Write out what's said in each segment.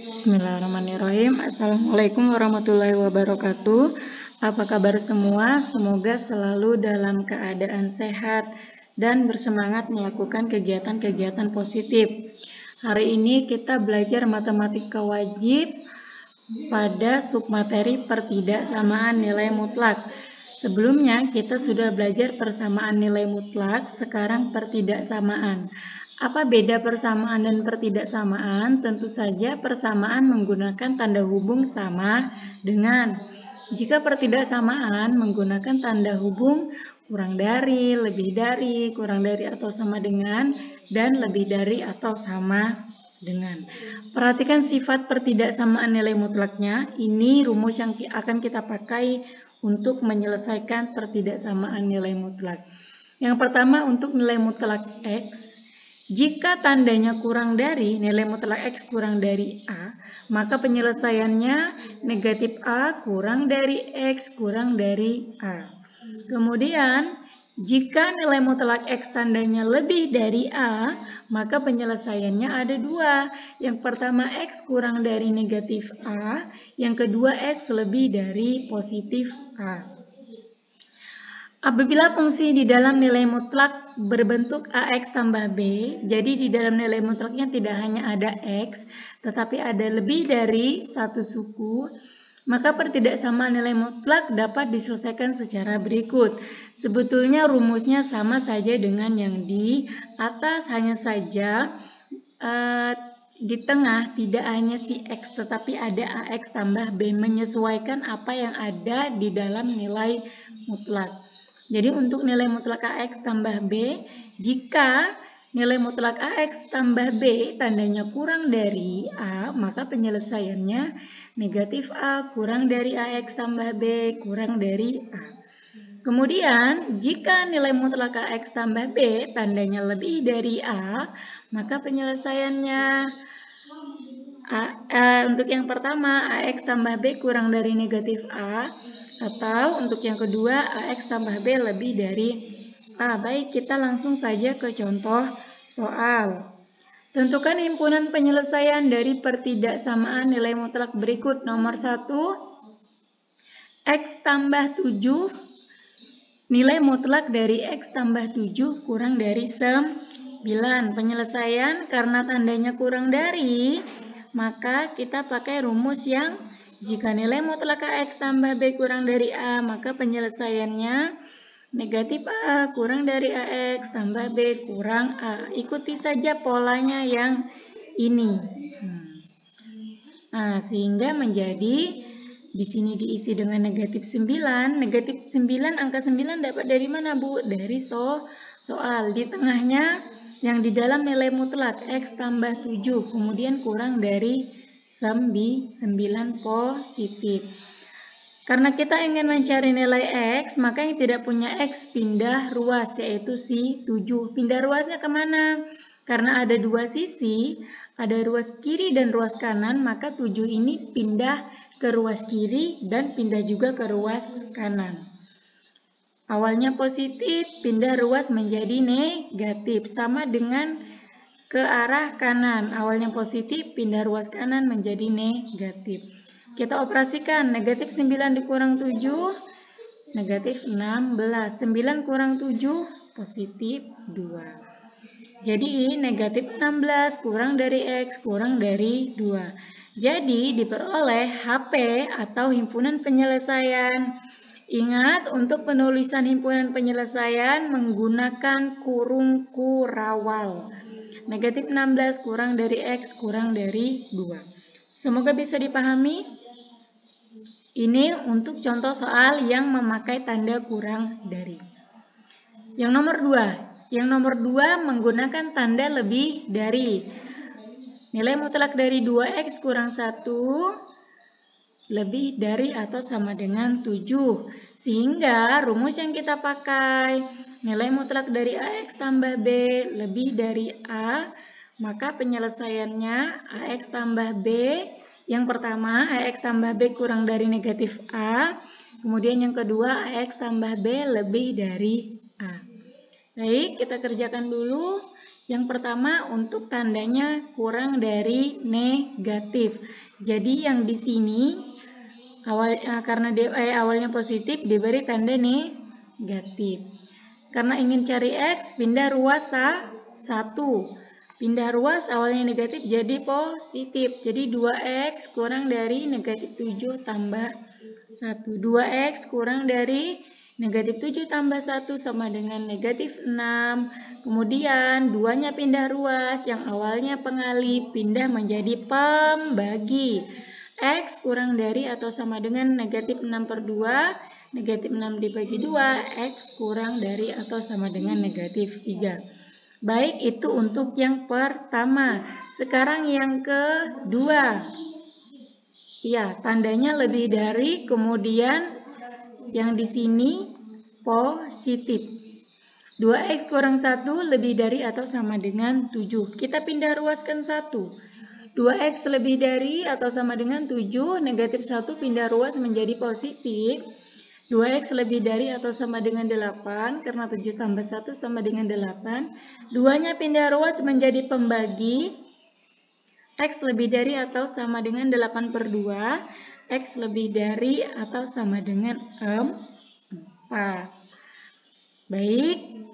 Bismillahirrahmanirrahim. Assalamualaikum warahmatullahi wabarakatuh. Apa kabar semua? Semoga selalu dalam keadaan sehat dan bersemangat melakukan kegiatan-kegiatan positif. Hari ini kita belajar matematika wajib pada submateri pertidaksamaan nilai mutlak. Sebelumnya kita sudah belajar persamaan nilai mutlak, sekarang pertidaksamaan. Apa beda persamaan dan pertidaksamaan? Tentu saja persamaan menggunakan tanda hubung sama dengan. Jika pertidaksamaan menggunakan tanda hubung kurang dari, lebih dari, kurang dari atau sama dengan, dan lebih dari atau sama dengan. Perhatikan sifat pertidaksamaan nilai mutlaknya. Ini rumus yang akan kita pakai untuk menyelesaikan pertidaksamaan nilai mutlak. Yang pertama untuk nilai mutlak X. Jika tandanya kurang dari, nilai mutlak X kurang dari A, maka penyelesaiannya negatif A kurang dari X kurang dari A. Kemudian, jika nilai mutlak X tandanya lebih dari A, maka penyelesaiannya ada dua. Yang pertama X kurang dari negatif A, yang kedua X lebih dari positif A. Apabila fungsi di dalam nilai mutlak berbentuk AX tambah B, jadi di dalam nilai mutlaknya tidak hanya ada X, tetapi ada lebih dari satu suku, maka pertidaksamaan nilai mutlak dapat diselesaikan secara berikut. Sebetulnya rumusnya sama saja dengan yang di atas, hanya saja di tengah tidak hanya si X, tetapi ada AX tambah B, menyesuaikan apa yang ada di dalam nilai mutlak. Jadi untuk nilai mutlak AX tambah B, jika nilai mutlak AX tambah B tandanya kurang dari A, maka penyelesaiannya negatif A kurang dari AX tambah B kurang dari A. Kemudian jika nilai mutlak AX tambah B tandanya lebih dari A, maka penyelesaiannya untuk yang pertama AX tambah B kurang dari negatif A, atau untuk yang kedua AX tambah B lebih dari A. Baik, kita langsung saja ke contoh soal. Tentukan himpunan penyelesaian dari pertidaksamaan nilai mutlak berikut. Nomor 1, X tambah 7, nilai mutlak dari X tambah 7 kurang dari 9. Penyelesaian karena tandanya kurang dari, maka kita pakai rumus yang jika nilai mutlak AX tambah B kurang dari A, maka penyelesaiannya negatif A kurang dari AX tambah B kurang A. Ikuti saja polanya yang ini. Nah, sehingga menjadi di sini diisi dengan negatif 9. Negatif 9, angka 9 dapat dari mana, Bu? Dari soal. Di tengahnya yang di dalam nilai mutlak X tambah 7, kemudian kurang dari 9 positif. Karena kita ingin mencari nilai X, maka yang tidak punya X pindah ruas, yaitu si 7. Pindah ruasnya kemana? Karena ada dua sisi, ada ruas kiri dan ruas kanan, maka 7 ini pindah ke ruas kiri dan pindah juga ke ruas kanan. Awalnya positif, pindah ruas menjadi negatif, sama dengan ke arah kanan. Awalnya positif, pindah ruas kanan menjadi negatif. Kita operasikan, negatif 9 dikurang 7, negatif 16. 9 kurang 7, positif 2. Jadi negatif 16 kurang dari X kurang dari 2. Jadi diperoleh HP atau himpunan penyelesaian. Ingat, untuk penulisan himpunan penyelesaian menggunakan kurung kurawal. Negatif 16 kurang dari X kurang dari 2. Semoga bisa dipahami. Ini untuk contoh soal yang memakai tanda kurang dari. Yang nomor 2. Yang nomor 2 menggunakan tanda lebih dari. Nilai mutlak dari 2X kurang 1 lebih dari atau sama dengan 7. Sehingga rumus yang kita pakai, nilai mutlak dari AX tambah B lebih dari A, maka penyelesaiannya AX tambah B, yang pertama AX tambah B kurang dari negatif A, kemudian yang kedua AX tambah B lebih dari A. Baik, kita kerjakan dulu. Yang pertama untuk tandanya kurang dari negatif. Jadi yang di sini karena awalnya positif diberi tanda negatif. Karena ingin cari X, pindah ruas 1. Pindah ruas awalnya negatif jadi positif. Jadi 2X kurang dari negatif 7 tambah 1. 2X kurang dari negatif 7 tambah 1 sama dengan negatif 6. Kemudian 2-nya pindah ruas, yang awalnya pengalih pindah menjadi pembagi. X kurang dari atau sama dengan negatif 6/2, negatif 6 dibagi 2, X kurang dari atau sama dengan negatif 3. Baik, itu untuk yang pertama. Sekarang yang kedua. Ya, tandanya lebih dari, kemudian yang di sini positif. 2X kurang 1 lebih dari atau sama dengan 7. Kita pindah ruaskan 1. 2X lebih dari atau sama dengan 7, negatif 1 pindah ruas menjadi positif. 2X lebih dari atau sama dengan 8, karena 7 tambah 1 sama dengan 8. 2-nya pindah ruas menjadi pembagi. X lebih dari atau sama dengan 8/2. X lebih dari atau sama dengan 4. Baik.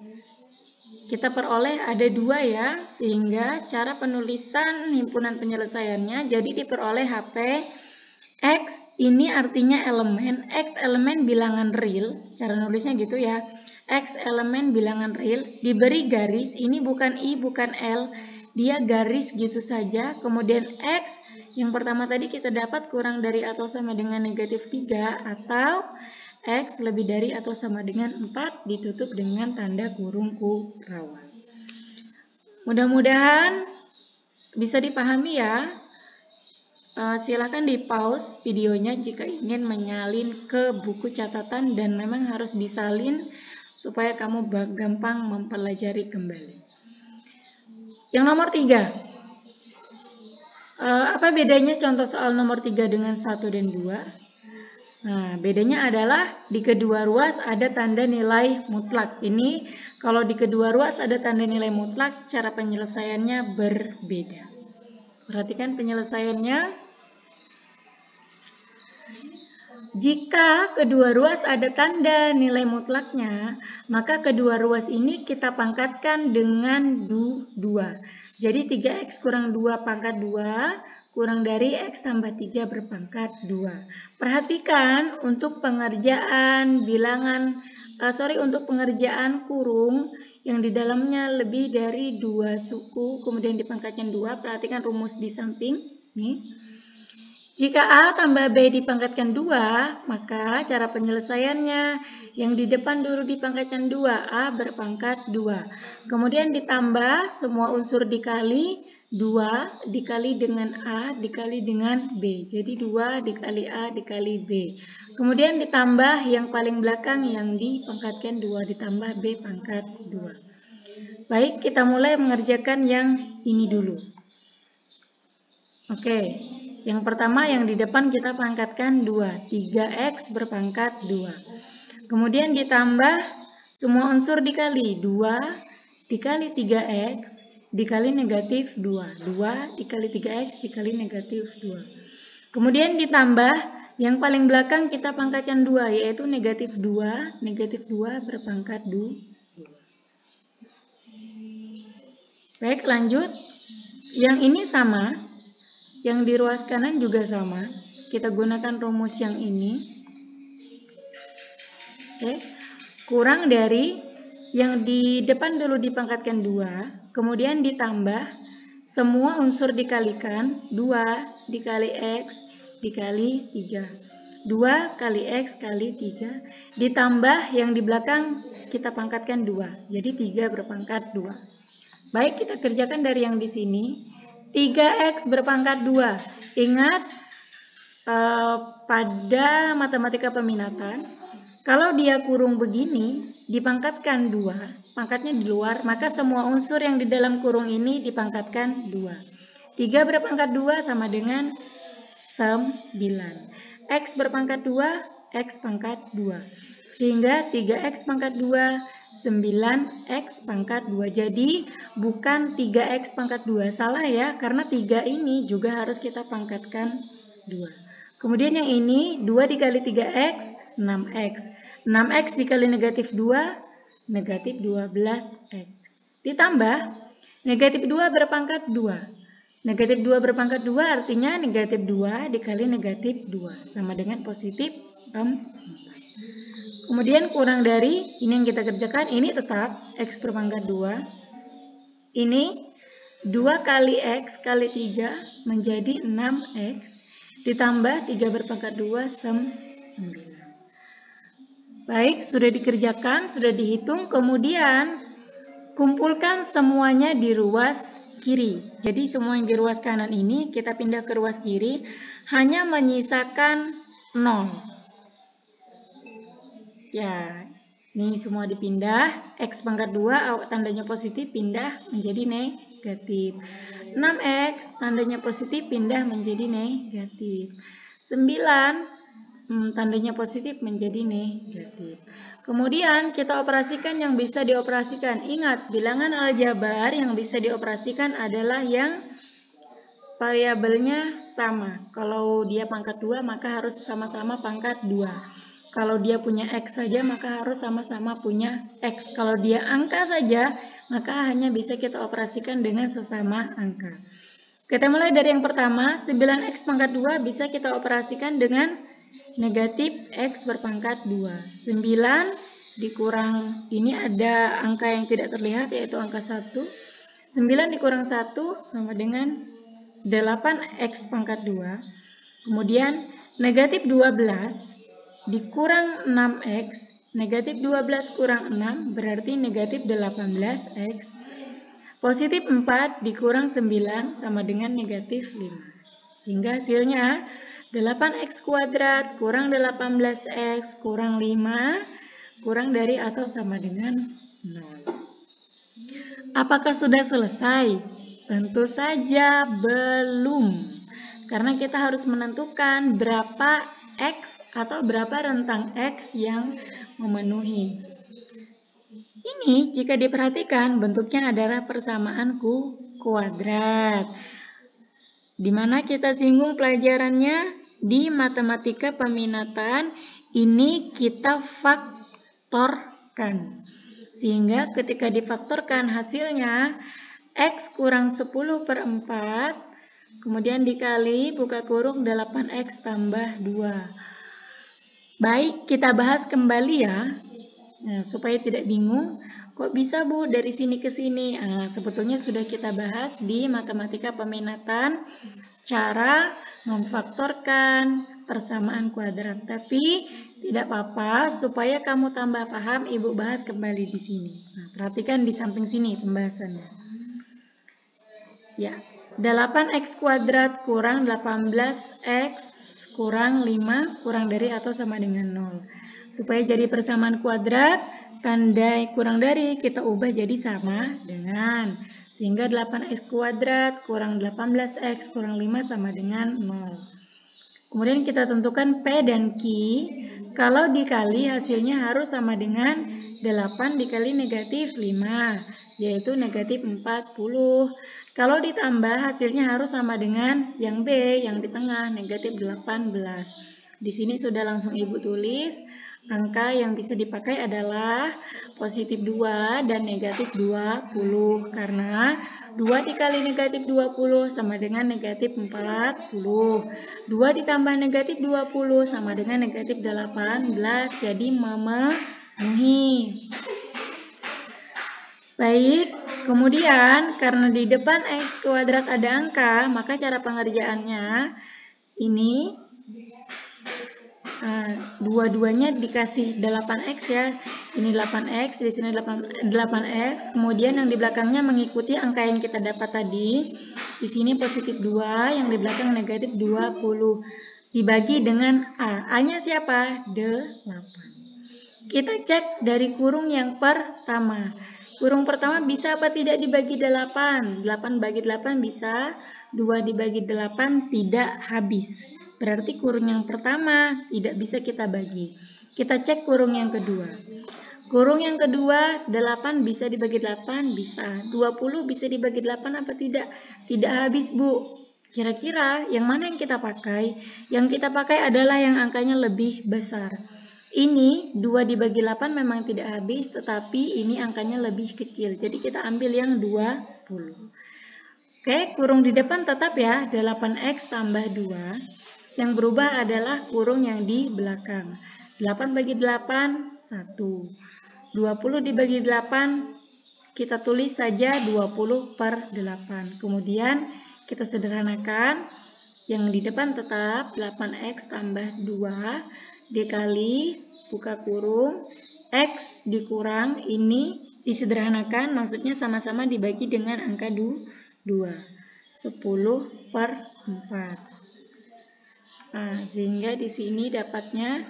Kita peroleh ada 2 ya, sehingga cara penulisan himpunan penyelesaiannya jadi diperoleh HP. X ini artinya elemen, X elemen bilangan real, cara nulisnya gitu ya. X elemen bilangan real, diberi garis, ini bukan I, bukan L, dia garis gitu saja. Kemudian X yang pertama tadi kita dapat kurang dari atau sama dengan negatif 3, atau X lebih dari atau sama dengan 4 ditutup dengan tanda kurung kurawal. Mudah-mudahan bisa dipahami ya. Silakan di pause videonya jika ingin menyalin ke buku catatan, dan memang harus disalin supaya kamu gampang mempelajari kembali. Yang nomor 3. Apa bedanya contoh soal nomor 3 dengan 1 dan 2? Nah, bedanya adalah di kedua ruas ada tanda nilai mutlak. Ini kalau di kedua ruas ada tanda nilai mutlak, cara penyelesaiannya berbeda. Perhatikan penyelesaiannya. Jika kedua ruas ada tanda nilai mutlaknya, maka kedua ruas ini kita pangkatkan dengan 2. Jadi 3X kurang 2 pangkat 2 kurang dari X tambah 3 berpangkat 2. Perhatikan untuk pengerjaan untuk pengerjaan kurung yang di dalamnya lebih dari 2 suku, kemudian dipangkatkan 2. Perhatikan rumus di samping. Nih. Jika A tambah B dipangkatkan 2, maka cara penyelesaiannya yang di depan dulu dipangkatkan 2, A berpangkat 2. Kemudian ditambah semua unsur dikali 2 dikali dengan A dikali dengan B. Jadi 2 dikali A dikali B. Kemudian ditambah yang paling belakang yang dipangkatkan 2 ditambah B pangkat 2. Baik, kita mulai mengerjakan yang ini dulu. Oke, yang pertama yang di depan kita pangkatkan 2. 3X berpangkat 2. Kemudian ditambah semua unsur dikali 2 dikali 3X dikali negatif 2. 2 dikali 3X dikali negatif 2. Kemudian ditambah yang paling belakang kita pangkatkan 2, yaitu negatif 2. Negatif 2 berpangkat 2. Baik, lanjut. Yang ini sama. Yang di ruas kanan juga sama. Kita gunakan rumus yang ini. Oke. Kurang dari yang di depan dulu dipangkatkan 2, kemudian ditambah semua unsur dikalikan 2 dikali X dikali 3. 2 kali X kali 3 ditambah yang di belakang kita pangkatkan 2. Jadi 3 berpangkat 2. Baik, kita kerjakan dari yang di sini. 3X berpangkat 2. Ingat pada matematika peminatan, kalau dia kurung begini, dipangkatkan 2, pangkatnya di luar, maka semua unsur yang di dalam kurung ini dipangkatkan 2. 3 berpangkat 2 sama dengan 9. X berpangkat 2, X pangkat 2. Sehingga 3X pangkat 2 9x pangkat 2. Jadi bukan 3x pangkat 2. Salah ya, karena 3 ini juga harus kita pangkatkan 2. Kemudian yang ini 2 dikali 3x, 6x. 6x dikali negatif 2, negatif 12x. Ditambah negatif 2 berpangkat 2. Negatif 2 berpangkat 2 artinya negatif 2 dikali negatif 2 sama dengan positif 4. Kemudian kurang dari ini yang kita kerjakan, ini tetap x berpangkat 2. Ini 2 kali x kali 3 menjadi 6x. Ditambah 3 berpangkat 2 9. Baik, sudah dikerjakan, sudah dihitung. Kemudian kumpulkan semuanya di ruas kiri. Jadi semua yang di ruas kanan ini kita pindah ke ruas kiri, hanya menyisakan 0. Ya, ini semua dipindah. X pangkat 2 tandanya positif pindah menjadi negatif. 6x tandanya positif pindah menjadi negatif. 9 tandanya positif menjadi negatif. Kemudian kita operasikan yang bisa dioperasikan. Ingat, bilangan aljabar yang bisa dioperasikan adalah yang variabelnya sama. Kalau dia pangkat 2 maka harus sama-sama pangkat 2. Kalau dia punya x saja maka harus sama-sama punya x. Kalau dia angka saja maka hanya bisa kita operasikan dengan sesama angka. Kita mulai dari yang pertama, 9x pangkat 2 bisa kita operasikan dengan negatif x berpangkat 2. 9 dikurang, ini ada angka yang tidak terlihat yaitu angka 1. 9 dikurang 1 sama dengan 8x pangkat 2. Kemudian negatif 12 dikurang 6x. Negatif 12 kurang 6 berarti negatif 18x. Positif 4 dikurang 9 sama dengan negatif 5. Sehingga hasilnya 8x kuadrat kurang 18x kurang 5 kurang dari atau sama dengan 0. Apakah sudah selesai? Tentu saja belum. Karena kita harus menentukan berapa x atau berapa rentang x yang memenuhi. Ini jika diperhatikan bentuknya adalah persamaan kuadrat. Di mana kita singgung pelajarannya di matematika peminatan, ini kita faktorkan. Sehingga ketika difaktorkan hasilnya x kurang 10/4, kemudian dikali buka kurung 8x tambah 2. Baik, kita bahas kembali ya, supaya tidak bingung. Kok bisa Bu dari sini ke sini? Sebetulnya sudah kita bahas di matematika peminatan cara memfaktorkan persamaan kuadrat. Tapi tidak apa-apa, supaya kamu tambah paham, Ibu bahas kembali di sini. Perhatikan di samping sini pembahasannya. Ya, 8x kuadrat kurang 18x kurang 5 kurang dari atau sama dengan 0. Supaya jadi persamaan kuadrat, tanda kurang dari kita ubah jadi sama dengan. Sehingga 8x kuadrat kurang 18x kurang 5 sama dengan 0. Kemudian kita tentukan P dan Q. Kalau dikali hasilnya harus sama dengan 8 dikali negatif 5, yaitu negatif 40. Kalau ditambah hasilnya harus sama dengan yang B, yang di tengah, negatif 18. Di sini sudah langsung Ibu tulis. Angka yang bisa dipakai adalah positif 2 dan negatif 20. Karena 2 dikali negatif 20 sama dengan negatif 40. 2 ditambah negatif 20 sama dengan negatif 18. Jadi memenuhi. Baik, kemudian karena di depan x kuadrat ada angka, maka cara pengerjaannya ini dua-duanya dikasih 8x ya. Ini 8x, di sini 8x. Kemudian yang di belakangnya mengikuti angka yang kita dapat tadi. Di sini positif 2, yang di belakang negatif 20. Dibagi dengan A. A-nya siapa? 8. Kita cek dari kurung yang pertama. Kurung pertama bisa apa tidak dibagi 8? 8 bagi 8 bisa, 2 dibagi 8 tidak habis. Berarti kurung yang pertama tidak bisa kita bagi. Kita cek kurung yang kedua. Kurung yang kedua, 8 bisa dibagi 8, bisa. 20 bisa dibagi 8 apa tidak? Tidak habis, Bu. Kira-kira yang mana yang kita pakai? Yang kita pakai adalah yang angkanya lebih besar. Ini 2 dibagi 8 memang tidak habis, tetapi ini angkanya lebih kecil. Jadi kita ambil yang 20. Oke, kurung di depan tetap ya, 8x tambah 2. Yang berubah adalah kurung yang di belakang. 8 bagi 8, 1. 20 dibagi 8, kita tulis saja 20 per 8. Kemudian kita sederhanakan, yang di depan tetap 8x tambah 2 dikali, buka kurung, x dikurang, ini disederhanakan, maksudnya sama-sama dibagi dengan angka 2. 10 per 4. Nah, sehingga di sini dapatnya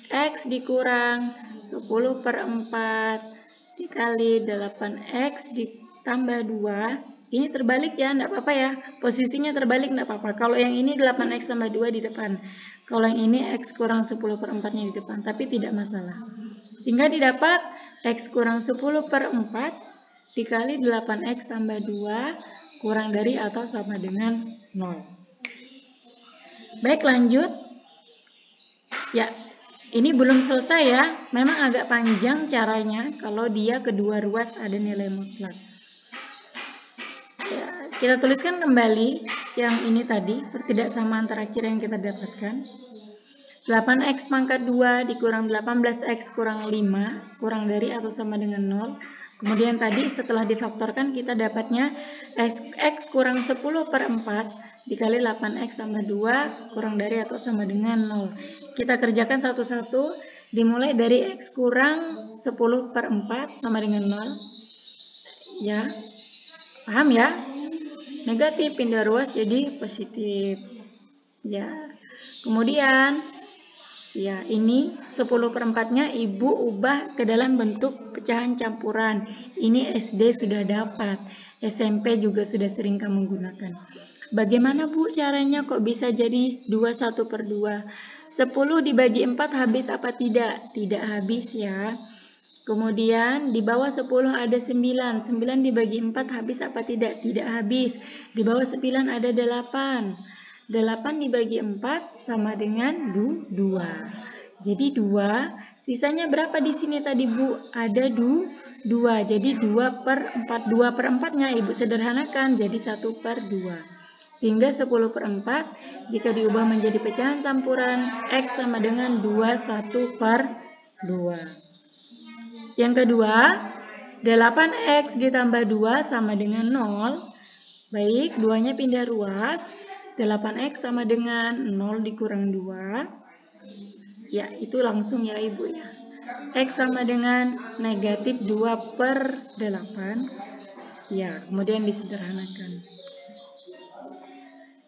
x dikurang 10 per 4 dikali 8x ditambah 2. Ini terbalik ya, enggak apa-apa ya. Posisinya terbalik enggak apa-apa. Kalau yang ini 8x tambah 2 di depan. Kalau yang ini x kurang 10 per 4-nya di depan. Tapi tidak masalah. Sehingga didapat x kurang 10 per 4 dikali 8x tambah 2 kurang dari atau sama dengan 0. Baik, lanjut. Ya, ini belum selesai ya. Memang agak panjang caranya kalau dia kedua ruas ada nilai mutlak. Ya, kita tuliskan kembali yang ini tadi, pertidaksamaan terakhir yang kita dapatkan. 8x pangkat 2 dikurang 18x kurang 5 kurang dari atau sama dengan 0. Kemudian tadi setelah difaktorkan kita dapatnya x kurang 10 per 4 dikali 8x tambah 2 kurang dari atau sama dengan 0. Kita kerjakan satu-satu, dimulai dari x kurang 10 per 4 sama dengan 0. Ya, paham ya? Negatif pindah ruas jadi positif. Ya, kemudian ya, ini 10 per 4-nya Ibu ubah ke dalam bentuk pecahan campuran. Ini SD sudah dapat, SMP juga sudah sering kamu gunakan. Bagaimana Bu caranya kok bisa jadi 21 per 2? 10 dibagi 4 habis apa tidak? Tidak habis ya. Kemudian di bawah 10 ada 9. 9 dibagi 4 habis apa tidak? Tidak habis. Di bawah 9 ada 8. 8 dibagi 4 sama dengan 2. Jadi 2, sisanya berapa di sini tadi Bu? Ada 2. Jadi 2 per 4. 2 per 4-nya Ibu sederhanakan jadi 1 per 2. Sehingga 10 per 4 jika diubah menjadi pecahan campuran X sama dengan 21 per 2. Yang kedua, 8X ditambah 2 sama dengan 0. Baik, 2-nya pindah ruas. 8x sama dengan 0 dikurang 2. Ya, itu langsung ya Ibu ya. X sama dengan negatif 2 per 8. Ya, kemudian disederhanakan.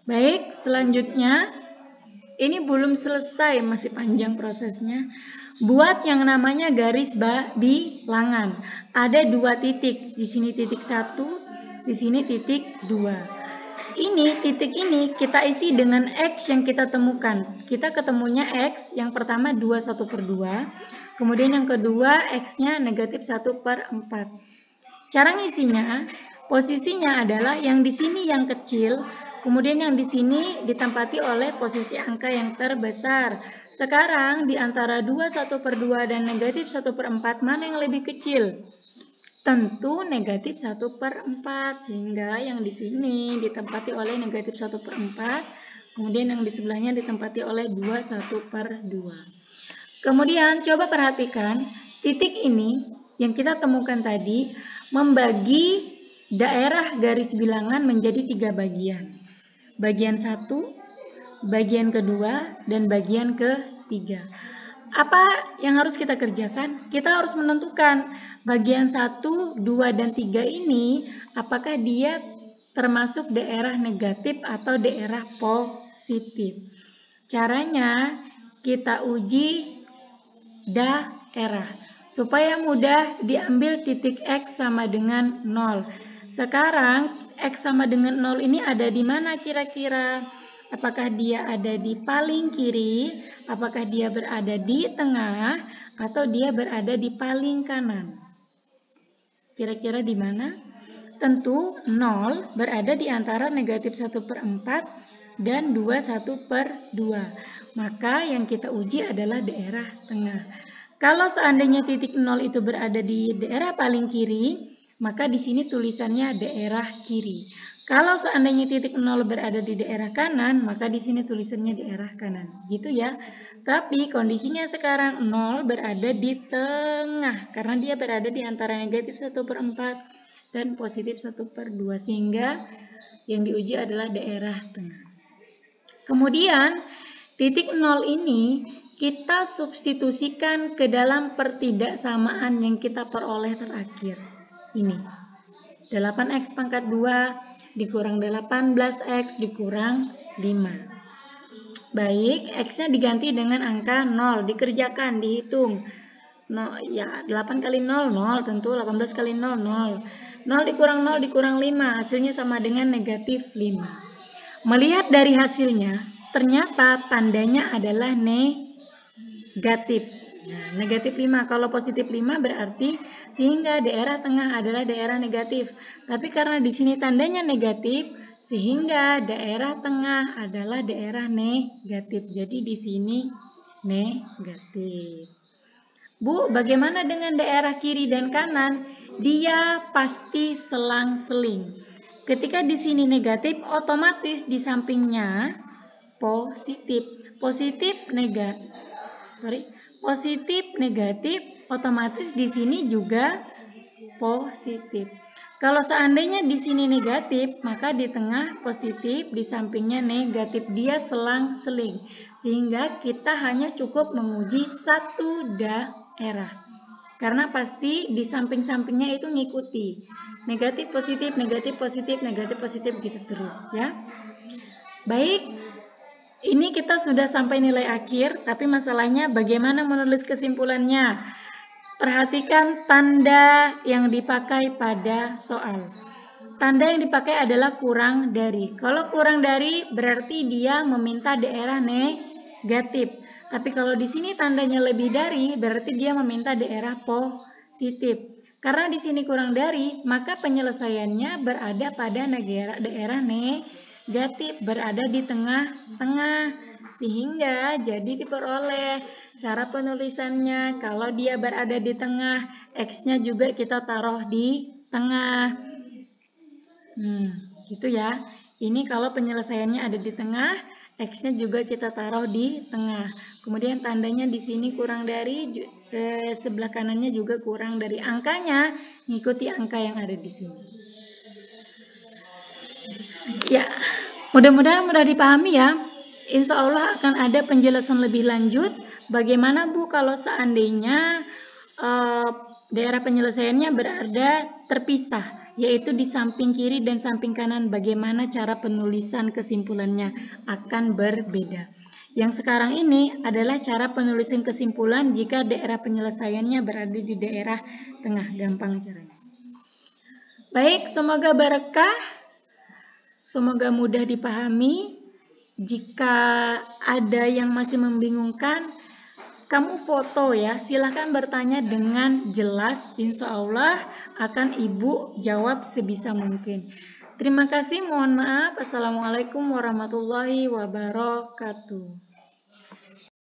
Baik, selanjutnya. Ini belum selesai, masih panjang prosesnya. Buat yang namanya garis bilangan. Ada 2 titik. Di sini titik 1, di sini titik 2. Ini titik ini kita isi dengan X yang kita temukan. Kita ketemunya X, yang pertama 21 per 2. Kemudian yang kedua X-nya negatif 1 per 4. Cara ngisinya, posisinya adalah yang di sini yang kecil. Kemudian yang di sini ditempati oleh posisi angka yang terbesar. Sekarang di antara 21 per 2 dan negatif 1 per 4, mana yang lebih kecil? Tentu negatif 1 per 4, sehingga yang di sini ditempati oleh negatif 1 per 4, kemudian yang di sebelahnya ditempati oleh 21 per 2. Kemudian coba perhatikan, titik ini yang kita temukan tadi membagi daerah garis bilangan menjadi 3 bagian. Bagian 1, bagian kedua, dan bagian ketiga. Apa yang harus kita kerjakan? Kita harus menentukan bagian 1, 2, dan 3 ini apakah dia termasuk daerah negatif atau daerah positif. Caranya kita uji daerah supaya mudah diambil titik X sama dengan 0. Sekarang X sama dengan 0 ini ada di mana kira-kira? Apakah dia ada di paling kiri, apakah dia berada di tengah, atau dia berada di paling kanan? Kira-kira di mana? Tentu 0 berada di antara negatif 1/4 dan 1/2. Maka yang kita uji adalah daerah tengah. Kalau seandainya titik 0 itu berada di daerah paling kiri, maka di sini tulisannya daerah kiri. Kalau seandainya titik 0 berada di daerah kanan, maka di sini tulisannya daerah kanan. Gitu ya. Tapi kondisinya sekarang 0 berada di tengah, karena dia berada di antara negatif 1/4 dan positif 1/2. Sehingga yang diuji adalah daerah tengah. Kemudian titik 0 ini kita substitusikan ke dalam pertidaksamaan yang kita peroleh terakhir. Ini 8x pangkat 2 dikurang 18x dikurang 5. Baik, x-nya diganti dengan angka 0, dikerjakan, dihitung. 8 kali 0, 0, tentu 18 kali 0, 0. 0 dikurang 5, hasilnya sama dengan negatif 5. Melihat dari hasilnya, ternyata tandanya adalah negatif. Nah, negatif 5. Kalau positif 5 berarti sehingga daerah tengah adalah daerah negatif. Tapi karena di sini tandanya negatif, sehingga daerah tengah adalah daerah negatif. Jadi di sini negatif. Bu, bagaimana dengan daerah kiri dan kanan? Dia pasti selang-seling. Ketika di sini negatif, otomatis di sampingnya positif. Positif negatif, otomatis di sini juga positif. Kalau seandainya di sini negatif, maka di tengah positif, di sampingnya negatif. Dia selang-seling. Sehingga kita hanya cukup menguji satu daerah. Karena pasti di samping-sampingnya itu ngikuti. Negatif, positif, negatif, positif, negatif, positif, gitu terus ya. Baik, ini kita sudah sampai nilai akhir, tapi masalahnya bagaimana menulis kesimpulannya? Perhatikan tanda yang dipakai pada soal. Tanda yang dipakai adalah kurang dari. Kalau kurang dari berarti dia meminta daerah negatif. Tapi kalau di sini tandanya lebih dari berarti dia meminta daerah positif. Karena di sini kurang dari, maka penyelesaiannya berada pada daerah negatif, berada di tengah-tengah. Sehingga jadi diperoleh cara penulisannya. Kalau dia berada di tengah, X-nya juga kita taruh di tengah. Gitu ya. Ini kalau penyelesaiannya ada di tengah, X-nya juga kita taruh di tengah. Kemudian tandanya di sini kurang dari, sebelah kanannya juga kurang dari. Angkanya ngikuti angka yang ada di sini. Ya, mudah-mudahan mudah dipahami ya. Insya Allah akan ada penjelasan lebih lanjut. Bagaimana Bu kalau seandainya daerah penyelesaiannya berada terpisah, yaitu di samping kiri dan samping kanan, bagaimana cara penulisan kesimpulannya akan berbeda. Yang sekarang ini adalah cara penulisan kesimpulan jika daerah penyelesaiannya berada di daerah tengah, gampang caranya. Baik, semoga berkah, semoga mudah dipahami. Jika ada yang masih membingungkan, kamu foto ya, silahkan bertanya dengan jelas, insya Allah akan Ibu jawab sebisa mungkin. Terima kasih, mohon maaf. Assalamualaikum warahmatullahi wabarakatuh.